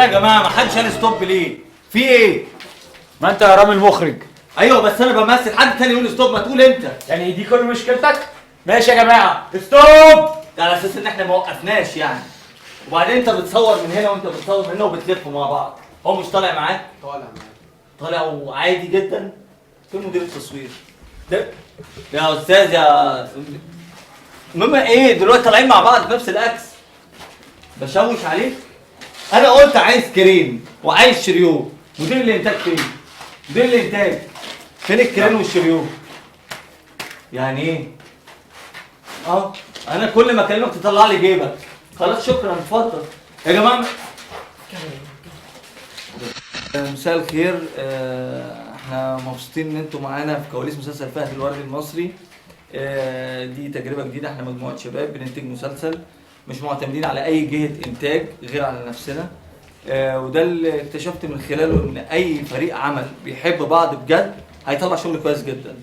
يا جماعه ما حدش قال ستوب ليه؟ في ايه؟ ما انت يا رامي المخرج. ايوه بس انا بمثل، حد تاني يقول ستوب، ما تقول انت. يعني دي كل مشكلتك؟ ماشي يا جماعه ستوب. ده على اساس ان احنا ما وقفناش يعني. وبعدين انت بتصور من هنا وانت بتصور من هنا وبتلفوا مع بعض. هو مش طالع معاك؟ طالع معاك. طالع وعادي جدا. فين مدير التصوير؟ ده يا استاذ يا المهم ايه دلوقتي طالعين مع بعض في نفس الاكس. بشوش عليك؟ انا قلت عايز كريم وعايز شريو. مدير الانتاج فين؟ مدير الانتاج فين الكريم والشريو؟ يعني ايه؟ انا كل ما اكلمك تطلع لي جيبك. خلاص شكرا اتفضل. يا جماعه مساء الخير. احنا مبسوطين ان انتم معانا في كواليس مسلسل فهد الوردي المصري. دي تجربه جديده، احنا مجموعه شباب بننتج مسلسل، مش معتمدين على اي جهه انتاج غير على نفسنا. وده اللي اكتشفت من خلاله ان اي فريق عمل بيحب بعض بجد هيطلع شغل كويس جدا.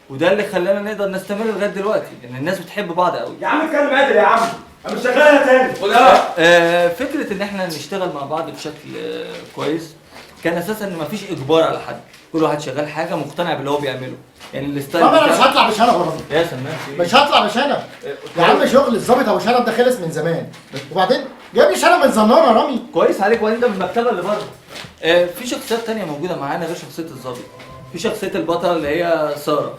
وده اللي خلانا نقدر نستمر لغايه دلوقتي، لان الناس بتحب بعض قوي. يا عم اتكلم قادر يا عم، انا مش شغال تاني. فكره ان احنا نشتغل مع بعض بشكل كويس كان اساسا ان مفيش اجبار على حد، كل واحد شغال حاجه مقتنع باللي هو بيعمله. يعني الستايل طب انا مش هطلع بشنب يا رامي. يا سلام مش هطلع بشنب يا عم. شغل الظابط ابو شنب ده خلص من زمان، وبعدين جايب لي شنب من زنانه يا رامي. كويس عليك. وانت من المكتبه اللي بره. في شخصيات تانية موجوده معانا غير شخصيه الظابط. في شخصيه البطله اللي هي ساره.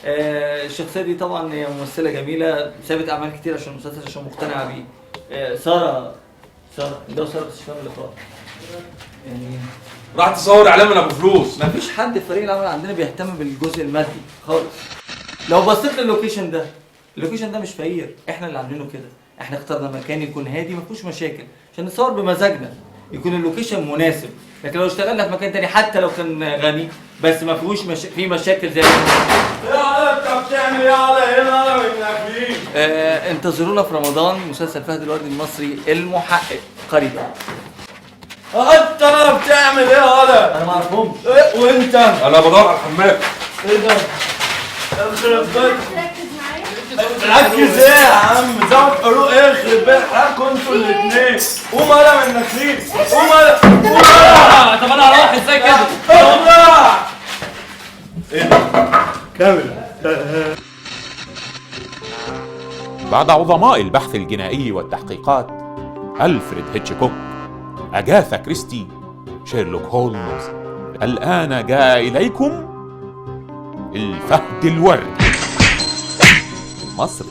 الشخصيه دي طبعا هي ممثله جميله، سابت اعمال كتير عشان المسلسل عشان مقتنعه بيه. ساره ده ساره بس مش فاهم اللقاء يعني. راح تصور اعلان من ابو فلوس. مفيش حد في فريق العمل عندنا بيهتم بالجزء المادي خالص. لو بصيت للوكيشن ده، اللوكيشن ده مش فقير، احنا اللي عاملينه كده. احنا اخترنا مكان يكون هادي ما فيهوش مشاكل عشان نصور بمزاجنا، يكون اللوكيشن مناسب. لكن لو اشتغلنا في مكان تاني حتى لو كان غني بس ما فيهوش فيه مشاكل زي يا على انت بتعمل ايه على هنا منك مين؟ انتظرونا في رمضان مسلسل فهد الوردي المصري المحقق قريبا. انت انا بتعمل ايه يالا؟ انا ما اعرفهمش. ايه وانت؟ انا بدور على الحمام. ايه ده؟ يخرب بيت. ركز ايه يا عم؟ زود حروق ايه يخرب بيت حالكم انتوا الاثنين. قوم انا من نكريس. قوم انا. طب انا هروح ازاي كده؟ طلع. ايه ده؟ كاميرا. بعد عظماء البحث الجنائي والتحقيقات ألفريد هيتشكوك، أجاثا كريستي، شيرلوك هولمز، الآن جاء إليكم الفهد الوردي المصري.